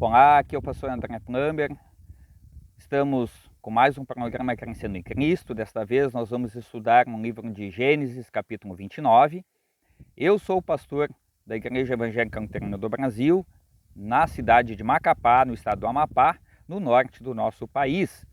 Olá, aqui é o pastor André Plumber. Estamos com mais um programa Crescendo em Cristo. Desta vez nós vamos estudar um livro de Gênesis, capítulo 29. Eu sou o pastor da Igreja Evangélica Luterana do Brasil, na cidade de Macapá, no estado do Amapá, no norte do nosso país.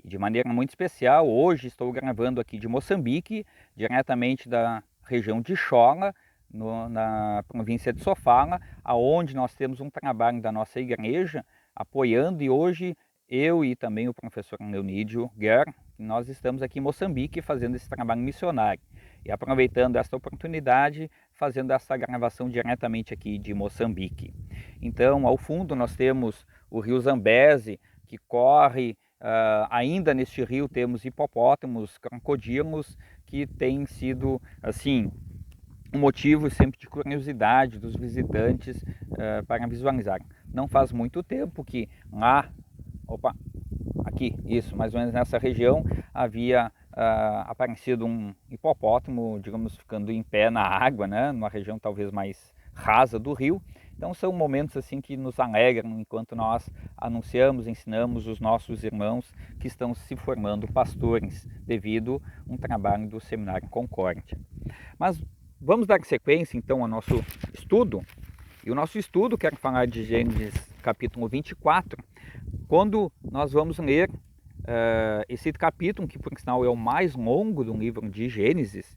E de maneira muito especial, hoje estou gravando aqui de Moçambique, diretamente da região de Xola, na província de Sofala, aonde nós temos um trabalho da nossa igreja apoiando, e hoje eu e também o professor Leonídio Guerra, nós estamos aqui em Moçambique fazendo esse trabalho missionário e aproveitando esta oportunidade, fazendo essa gravação diretamente aqui de Moçambique. Então, ao fundo nós temos o rio Zambeze, que corre, ainda neste rio temos hipopótamos, crocodilos, que tem sido assim um motivo sempre de curiosidade dos visitantes para visualizar. Não faz muito tempo que lá, aqui, isso, mais ou menos nessa região, havia aparecido um hipopótamo, digamos, ficando em pé na água, né, numa região talvez mais rasa do rio. Então são momentos assim que nos alegram enquanto nós anunciamos, ensinamos os nossos irmãos que estão se formando pastores devido a um trabalho do Seminário Concórdia. Mas vamos dar sequência então ao nosso estudo. E o nosso estudo, quero falar de Gênesis capítulo 24, quando nós vamos ler esse capítulo, que por sinal é o mais longo do livro de Gênesis,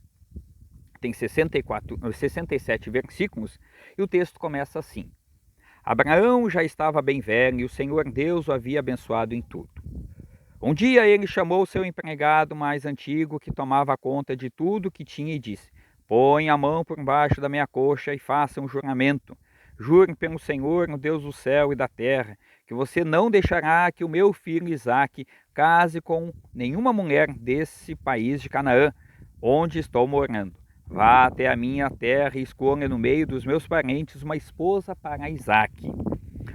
tem 67 versículos, e o texto começa assim: Abraão já estava bem velho e o Senhor Deus o havia abençoado em tudo. Um dia ele chamou seu empregado mais antigo, que tomava conta de tudo que tinha, e disse: Põe a mão por baixo da minha coxa e faça um juramento. Jure pelo Senhor, o Deus do céu e da terra, que você não deixará que o meu filho Isaque case com nenhuma mulher desse país de Canaã, onde estou morando. Vá até a minha terra e escolha no meio dos meus parentes uma esposa para Isaque.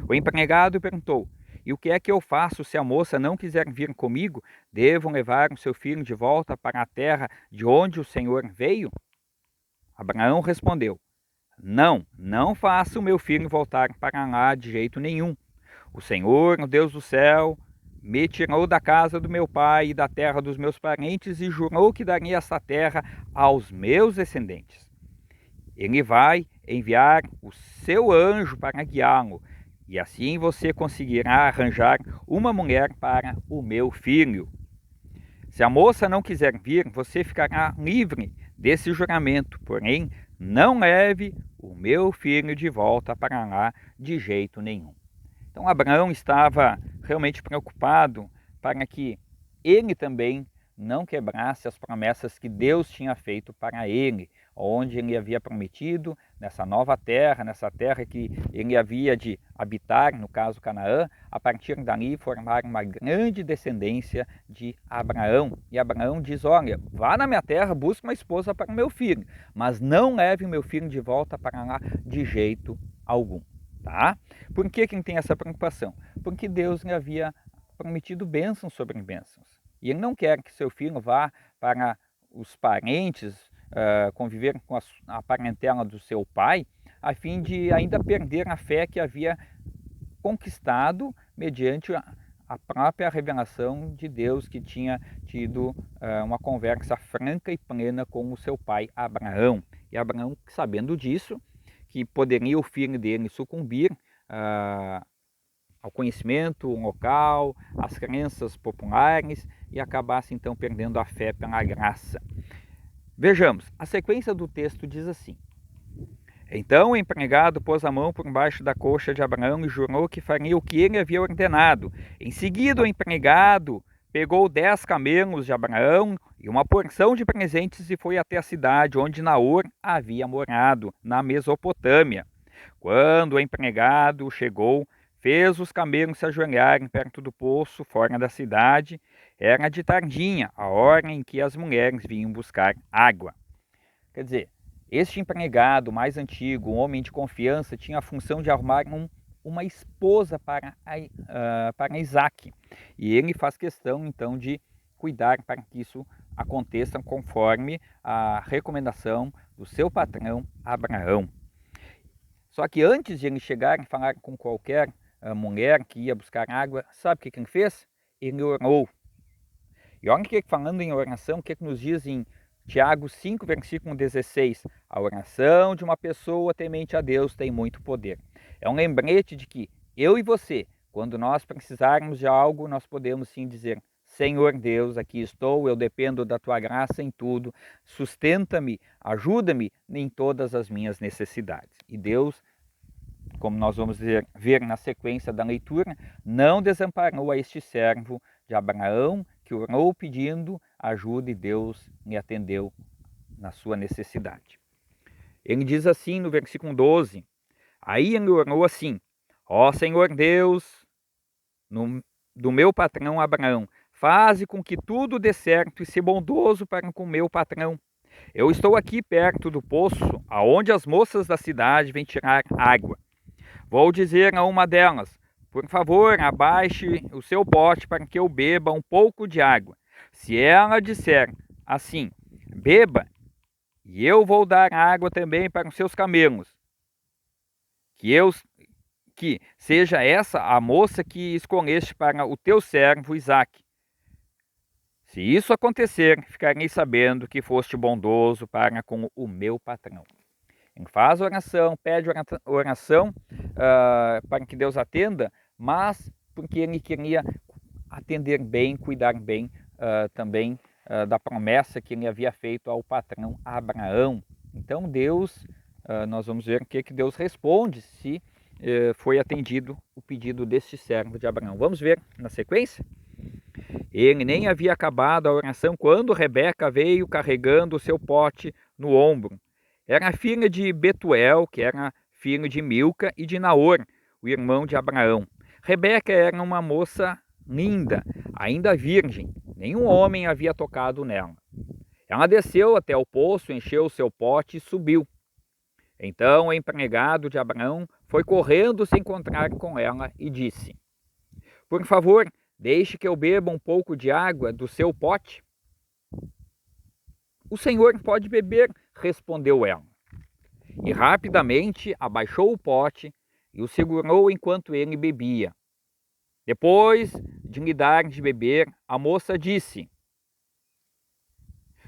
O empregado perguntou: E o que é que eu faço se a moça não quiser vir comigo? Devo levar o seu filho de volta para a terra de onde o Senhor veio? Abraão respondeu: Não faça o meu filho voltar para lá de jeito nenhum. O Senhor, o Deus do céu, me tirou da casa do meu pai e da terra dos meus parentes e jurou que daria essa terra aos meus descendentes. Ele vai enviar o seu anjo para guiá-lo, e assim você conseguirá arranjar uma mulher para o meu filho. Se a moça não quiser vir, você ficará livre desse juramento, porém não leve o meu filho de volta para lá de jeito nenhum. Então Abraão estava realmente preocupado para que ele também não quebrasse as promessas que Deus tinha feito para ele, onde ele havia prometido, nessa nova terra, nessa terra que ele havia de habitar, no caso Canaã, a partir dali formar uma grande descendência de Abraão. E Abraão diz: olha, vá na minha terra, busque uma esposa para o meu filho, mas não leve o meu filho de volta para lá de jeito algum. Tá? Por que ele tem essa preocupação? Porque Deus lhe havia prometido bênçãos sobre bênçãos. E ele não quer que seu filho vá para os parentes, conviver com a parentela do seu pai, a fim de ainda perder a fé que havia conquistado mediante a própria revelação de Deus, que tinha tido uma conversa franca e plena com o seu pai Abraão. E Abraão, sabendo disso, que poderia o filho dele sucumbir ao conhecimento local, às crenças populares, e acabasse então perdendo a fé pela graça. Vejamos, a sequência do texto diz assim: Então o empregado pôs a mão por baixo da coxa de Abraão e jurou que faria o que ele havia ordenado. Em seguida o empregado pegou 10 camelos de Abraão e uma porção de presentes e foi até a cidade onde Naor havia morado, na Mesopotâmia. Quando o empregado chegou, fez os camelos se ajoelharem perto do poço, fora da cidade. Era de tardinha, a hora em que as mulheres vinham buscar água. Quer dizer, este empregado mais antigo, um homem de confiança, tinha a função de arrumar uma esposa para Isaque. E ele faz questão, então, de cuidar para que isso aconteça conforme a recomendação do seu patrão Abraão. Só que antes de ele chegar e falar com qualquer mulher que ia buscar água, sabe o que ele fez? Ele orou. E olha que falando em oração, o que nos diz em Tiago 5, versículo 16? A oração de uma pessoa temente a Deus tem muito poder. É um lembrete de que eu e você, quando nós precisarmos de algo, nós podemos sim dizer: Senhor Deus, aqui estou, eu dependo da Tua graça em tudo, sustenta-me, ajuda-me em todas as minhas necessidades. E Deus, como nós vamos ver na sequência da leitura, não desamparou a este servo de Abraão, que orou pedindo ajuda e Deus lhe atendeu na sua necessidade. Ele diz assim no versículo 12, aí ele orou assim: ó Senhor Deus, do meu patrão Abraão, faze com que tudo dê certo e se bondoso para com meu patrão. Eu estou aqui perto do poço, aonde as moças da cidade vêm tirar água. Vou dizer a uma delas: por favor, abaixe o seu pote para que eu beba um pouco de água. Se ela disser assim: beba, e eu vou dar água também para os seus camelos, que seja essa a moça que escolheste para o teu servo Isaque. Se isso acontecer, ficarei sabendo que foste bondoso para com o meu patrão. Ele faz oração, pede oração para que Deus atenda, mas porque ele queria atender bem, cuidar bem também da promessa que ele havia feito ao patrão Abraão. Então Deus, nós vamos ver o que Deus responde se foi atendido o pedido deste servo de Abraão. Vamos ver na sequência? Ele nem havia acabado a oração quando Rebeca veio carregando o seu pote no ombro. Era filha de Betuel, que era filho de Milca, e de Naor, o irmão de Abraão. Rebeca era uma moça linda, ainda virgem. Nenhum homem havia tocado nela. Ela desceu até o poço, encheu o seu pote e subiu. Então o empregado de Abraão foi correndo se encontrar com ela e disse: por favor, deixe que eu beba um pouco de água do seu pote. O senhor pode beber, respondeu ela. E rapidamente abaixou o pote e o segurou enquanto ele bebia. Depois de lhe dar de beber, a moça disse: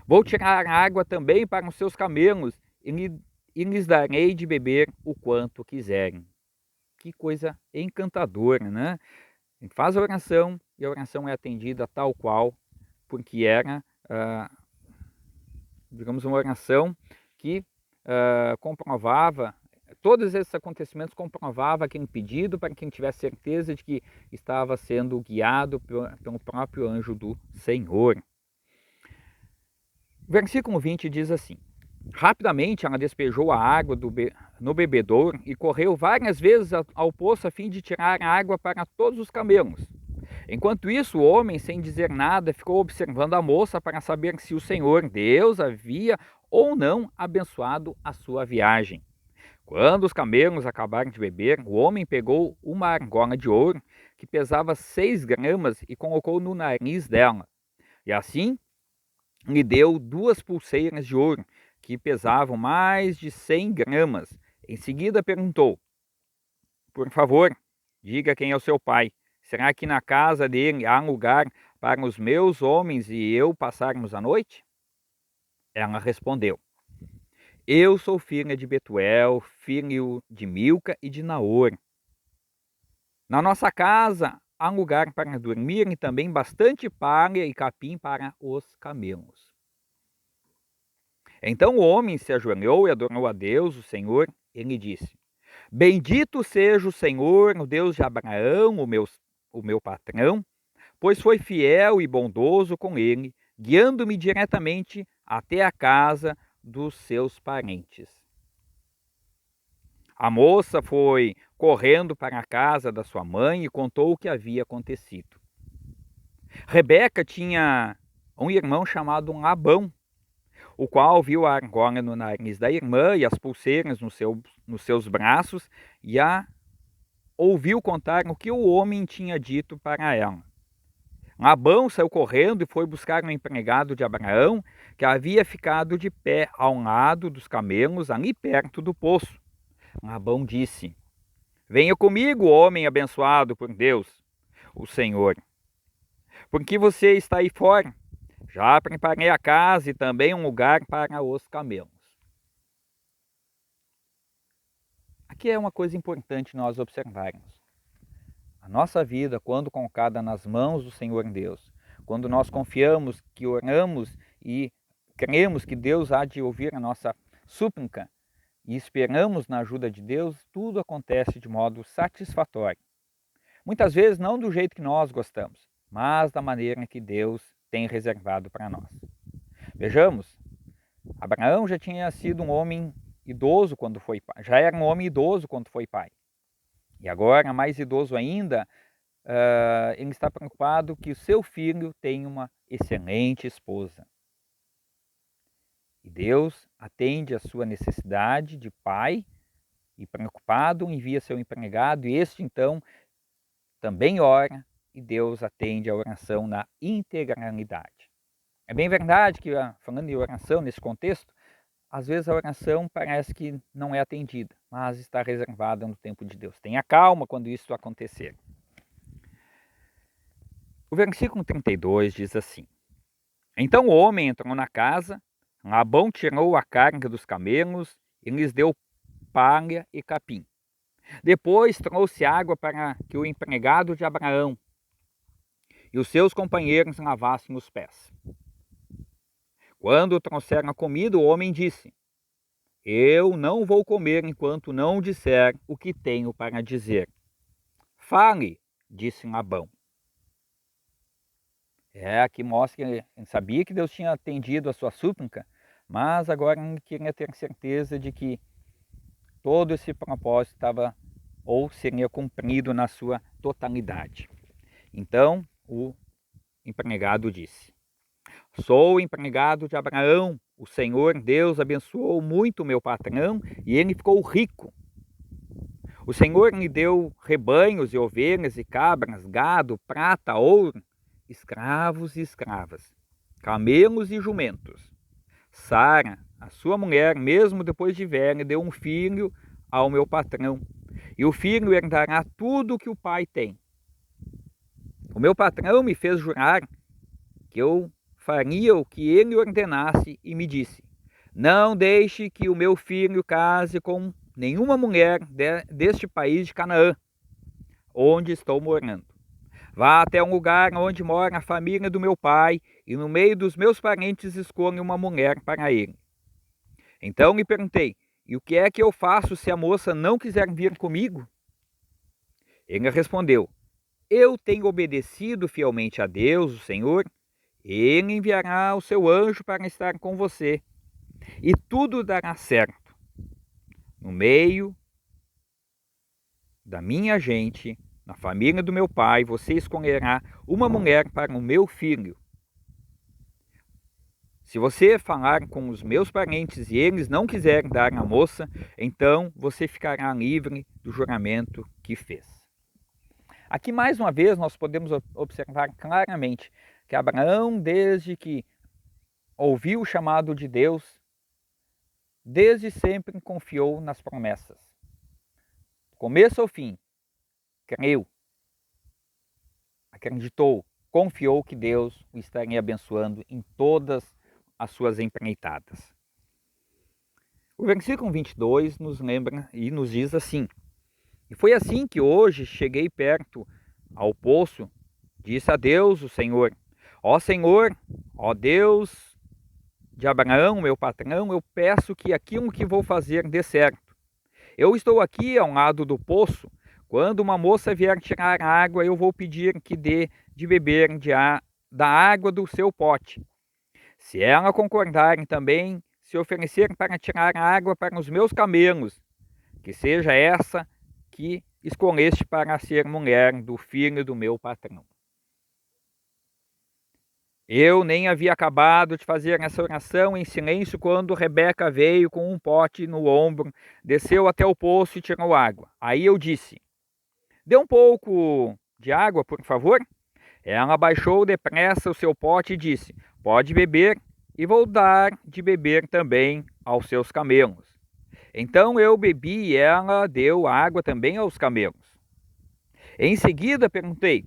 vou tirar água também para os seus camelos e lhes darei de beber o quanto quiserem. Que coisa encantadora, né? Ele faz a oração e a oração é atendida tal qual, porque era, digamos, uma oração que comprovava, todos esses acontecimentos comprovavam aquele pedido para quem tivesse certeza de que estava sendo guiado pelo próprio anjo do Senhor. O versículo 20 diz assim: rapidamente ela despejou a água no bebedouro e correu várias vezes ao poço a fim de tirar água para todos os camelos. Enquanto isso, o homem, sem dizer nada, ficou observando a moça para saber se o Senhor Deus havia ou não abençoado a sua viagem. Quando os camelos acabaram de beber, o homem pegou uma argola de ouro que pesava 6 gramas e colocou no nariz dela. E assim lhe deu 2 pulseiras de ouro que pesavam mais de 100 gramas. Em seguida perguntou: por favor, diga quem é o seu pai. Será que na casa dele há lugar para os meus homens e eu passarmos a noite? Ela respondeu: eu sou filha de Betuel, filho de Milca e de Naor. Na nossa casa há lugar para dormir e também bastante palha e capim para os camelos. Então o homem se ajoelhou e adorou a Deus, o Senhor. Ele disse: bendito seja o Senhor, o Deus de Abraão, o meu patrão, pois foi fiel e bondoso com ele, guiando-me diretamente até a casa dos seus parentes. A moça foi correndo para a casa da sua mãe e contou o que havia acontecido. Rebeca tinha um irmão chamado Labão, o qual viu a argola no nariz da irmã e as pulseiras nos seus braços e a ouviu contar o que o homem tinha dito para ela. Labão saiu correndo e foi buscar um empregado de Abraão que havia ficado de pé ao lado dos camelos ali perto do poço. Labão disse: Venha comigo, homem abençoado por Deus, o Senhor. Porque você está aí fora? Já preparei a casa e também um lugar para os camelos. Aqui é uma coisa importante nós observarmos. A nossa vida, quando colocada nas mãos do Senhor Deus, quando nós confiamos, que oramos e cremos que Deus há de ouvir a nossa súplica e esperamos na ajuda de Deus, tudo acontece de modo satisfatório. Muitas vezes não do jeito que nós gostamos, mas da maneira que Deus tem reservado para nós. Vejamos, Abraão já tinha sido um homem idoso quando foi pai, já era um homem idoso quando foi pai. E agora, mais idoso ainda, ele está preocupado que o seu filho tenha uma excelente esposa. E Deus atende a sua necessidade de pai e preocupado envia seu empregado e este então também ora e Deus atende a oração na integralidade. É bem verdade que, falando em oração nesse contexto, às vezes a oração parece que não é atendida, mas está reservada no tempo de Deus. Tenha calma quando isso acontecer. O versículo 32 diz assim: Então o homem entrou na casa, Labão tirou a carga dos camelos e lhes deu palha e capim. Depois trouxe água para que o empregado de Abraão e os seus companheiros lavassem os pés. Quando trouxeram a comida, o homem disse: Eu não vou comer enquanto não disser o que tenho para dizer. Fale, disse Labão. Aqui mostra que ele sabia que Deus tinha atendido a sua súplica, mas agora ele queria ter certeza de que todo esse propósito estava ou seria cumprido na sua totalidade. Então o empregado disse: Sou empregado de Abraão, o Senhor Deus abençoou muito meu patrão e ele ficou rico. O Senhor lhe deu rebanhos e ovelhas e cabras, gado, prata, ouro, escravos e escravas, camelos e jumentos. Sara, a sua mulher, mesmo depois de velha, deu um filho ao meu patrão, e o filho herdará tudo o que o pai tem. O meu patrão me fez jurar que eu faria o que ele ordenasse e me disse: Não deixe que o meu filho case com nenhuma mulher deste país de Canaã, onde estou morando. Vá até um lugar onde mora a família do meu pai e no meio dos meus parentes escolha uma mulher para ele. Então lhe perguntei: E o que é que eu faço se a moça não quiser vir comigo? Ele respondeu: Eu tenho obedecido fielmente a Deus, o Senhor. Ele enviará o seu anjo para estar com você, e tudo dará certo. No meio da minha gente, na família do meu pai, você escolherá uma mulher para o meu filho. Se você falar com os meus parentes e eles não quiserem dar a moça, então você ficará livre do juramento que fez. Aqui, mais uma vez, nós podemos observar claramente que Abraão, desde que ouviu o chamado de Deus, desde sempre confiou nas promessas. Do começo ao fim, creu, acreditou, confiou que Deus o estaria abençoando em todas as suas empreitadas. O versículo 22 nos lembra e nos diz assim: E foi assim que hoje cheguei perto ao poço, disse a Deus o Senhor: Ó Senhor, ó Deus de Abraão, meu patrão, eu peço que aquilo que vou fazer dê certo. Eu estou aqui ao lado do poço. Quando uma moça vier tirar água, eu vou pedir que dê de beber da água do seu pote. Se ela concordar em também se oferecer para tirar água para os meus camelos, que seja essa que escolheste para ser mulher do filho do meu patrão. Eu nem havia acabado de fazer essa oração em silêncio quando Rebeca veio com um pote no ombro, desceu até o poço e tirou água. Aí eu disse: Dê um pouco de água, por favor. Ela baixou depressa o seu pote e disse: Pode beber, e vou dar de beber também aos seus camelos. Então eu bebi e ela deu água também aos camelos. Em seguida perguntei: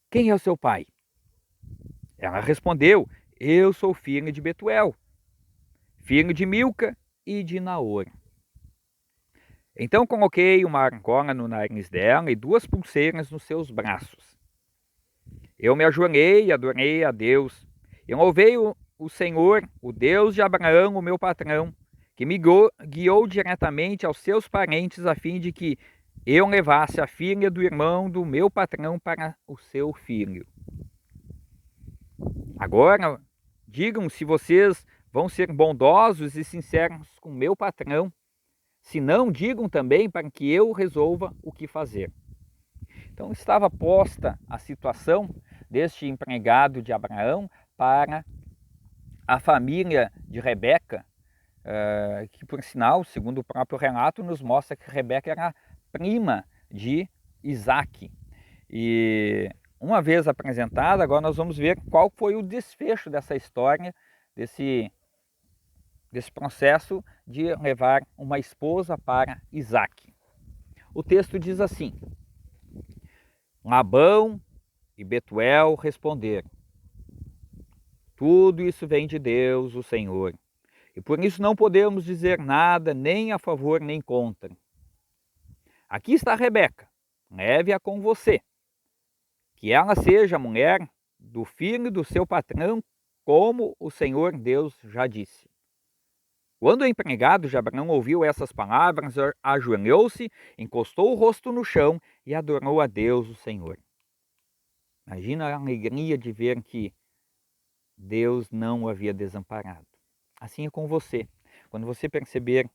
quem é o seu pai? Ela respondeu: eu sou filha de Betuel, filho de Milca e de Naor. Então coloquei uma argola no nariz dela e 2 pulseiras nos seus braços. Eu me ajoelhei e adorei a Deus. Eu louvei o Senhor, o Deus de Abraão, o meu patrão, que me guiou diretamente aos seus parentes a fim de que eu levasse a filha do irmão do meu patrão para o seu filho. Agora, digam se vocês vão ser bondosos e sinceros com meu patrão. Se não, digam também para que eu resolva o que fazer. Então estava posta a situação deste empregado de Abraão para a família de Rebeca, que por sinal, segundo o próprio relato, nos mostra que Rebeca era prima de Isaac. E uma vez apresentada, agora nós vamos ver qual foi o desfecho dessa história, desse processo de levar uma esposa para Isaac. O texto diz assim: Labão e Betuel responderam: tudo isso vem de Deus, o Senhor, e por isso não podemos dizer nada nem a favor nem contra. Aqui está Rebeca, leve-a com você, que ela seja a mulher do filho do seu patrão, como o Senhor Deus já disse. Quando o empregado de Abraão ouviu essas palavras, ajoelhou-se, encostou o rosto no chão e adorou a Deus, o Senhor. Imagina a alegria de ver que Deus não o havia desamparado. Assim é com você. Quando você perceber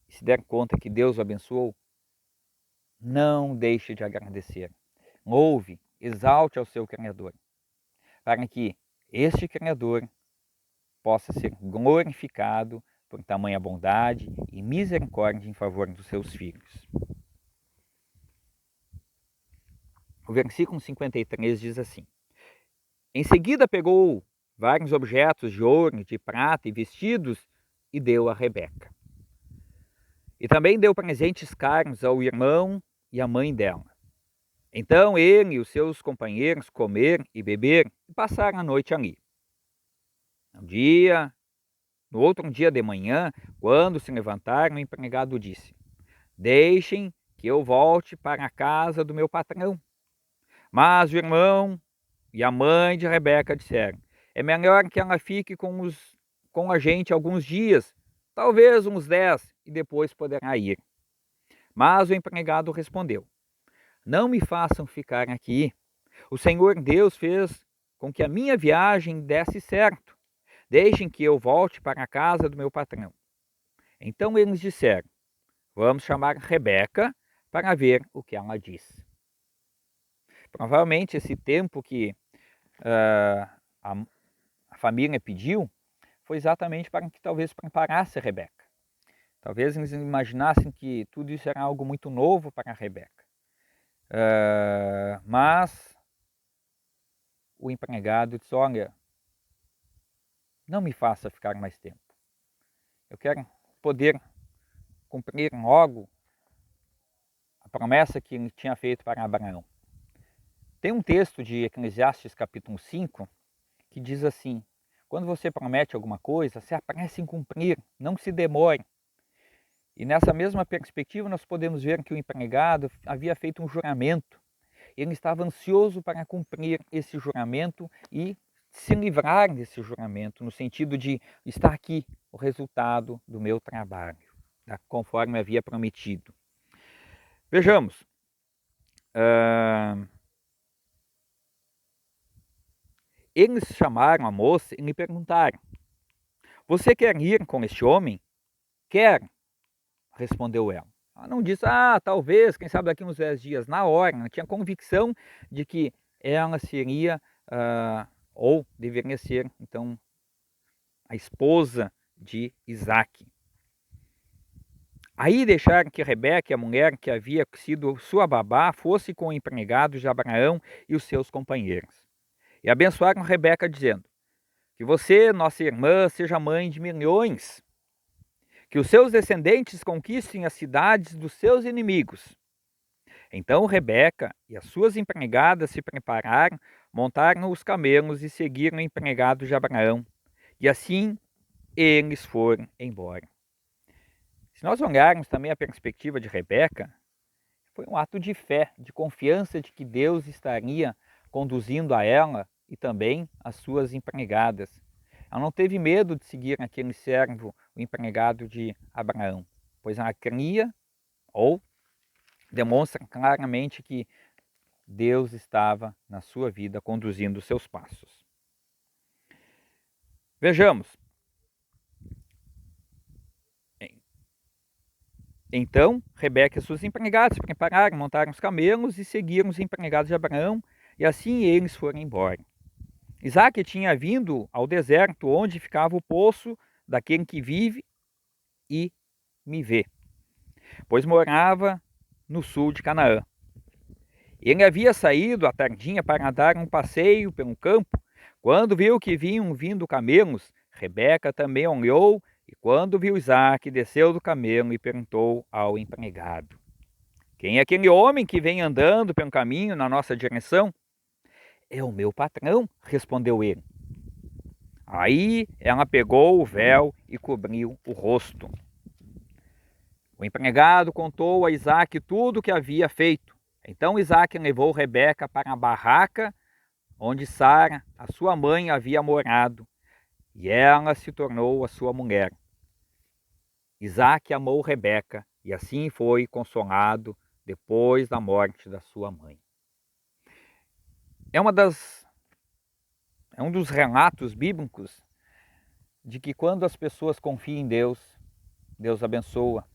e se der conta que Deus o abençoou, não deixe de agradecer. Louve, exalte ao seu Criador, para que este Criador possa ser glorificado por tamanha bondade e misericórdia em favor dos seus filhos. O versículo 53 diz assim: Em seguida pegou vários objetos de ouro, de prata e vestidos e deu a Rebeca. E também deu presentes caros ao irmão e à mãe dela. Então ele e os seus companheiros comeram e beberam e passaram a noite ali. No outro dia de manhã, quando se levantaram, o empregado disse: Deixem que eu volte para a casa do meu patrão. Mas o irmão e a mãe de Rebeca disseram: É melhor que ela fique com a gente alguns dias, talvez uns 10, e depois poderá ir. Mas o empregado respondeu: Não me façam ficar aqui. O Senhor Deus fez com que a minha viagem desse certo. Deixem que eu volte para a casa do meu patrão. Então eles disseram: Vamos chamar Rebeca para ver o que ela diz. Provavelmente esse tempo que a família pediu foi exatamente para que talvez preparasse a Rebeca. Talvez eles imaginassem que tudo isso era algo muito novo para a Rebeca. Mas o empregado disse: Olha, não me faça ficar mais tempo. Eu quero poder cumprir logo a promessa que ele tinha feito para Abraão. Tem um texto de Eclesiastes capítulo 5 que diz assim: quando você promete alguma coisa, se apresse em cumprir, não se demore. E nessa mesma perspectiva nós podemos ver que o empregado havia feito um juramento. Ele estava ansioso para cumprir esse juramento e se livrar desse juramento, no sentido de estar aqui o resultado do meu trabalho, conforme havia prometido. Vejamos. Eles chamaram a moça e lhe perguntaram: Você quer ir com este homem? Quero, respondeu ela. Ela não disse: talvez, quem sabe daqui uns 10 dias. Na hora, ela tinha convicção de que ela seria, ou deveria ser, então, a esposa de Isaac. Aí deixaram que Rebeca, a mulher que havia sido sua babá, fosse com o empregado de Abraão e os seus companheiros. E abençoaram Rebeca, dizendo: Que você, nossa irmã, seja mãe de milhões. que os seus descendentes conquistem as cidades dos seus inimigos. Então Rebeca e as suas empregadas se prepararam, montaram os camelos e seguiram o empregado de Abraão. E assim eles foram embora. Se nós olharmos também a perspectiva de Rebeca, foi um ato de fé, de confiança de que Deus estaria conduzindo a ela e também as suas empregadas. Ela não teve medo de seguir aquele servo, o empregado de Abraão, pois ela cria ou demonstra claramente que Deus estava na sua vida conduzindo os seus passos. Vejamos. Então, Rebeca e suas empregadas se prepararam, montaram os camelos e seguiram os empregados de Abraão, e assim eles foram embora. Isaac tinha vindo ao deserto onde ficava o poço daquele que vive e me vê, pois morava no sul de Canaã. Ele havia saído à tardinha para dar um passeio pelo campo. Quando viu que vinham vindo camelos, Rebeca também olhou, e quando viu Isaac, desceu do camelo e perguntou ao empregado: quem é aquele homem que vem andando pelo caminho na nossa direção? É o meu patrão, respondeu ele. Aí ela pegou o véu e cobriu o rosto. O empregado contou a Isaac tudo o que havia feito. Então Isaac levou Rebeca para a barraca onde Sara, a sua mãe, havia morado, e ela se tornou a sua mulher. Isaac amou Rebeca e assim foi consolado depois da morte da sua mãe. É um dos relatos bíblicos de que quando as pessoas confiam em Deus, Deus abençoa,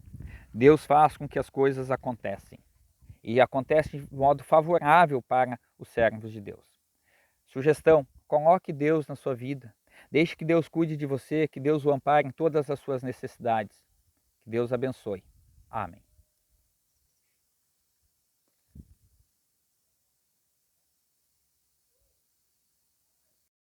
Deus faz com que as coisas acontecem. E acontece de modo favorável para os servos de Deus. Sugestão: coloque Deus na sua vida. Deixe que Deus cuide de você, que Deus o ampare em todas as suas necessidades. Que Deus abençoe. Amém.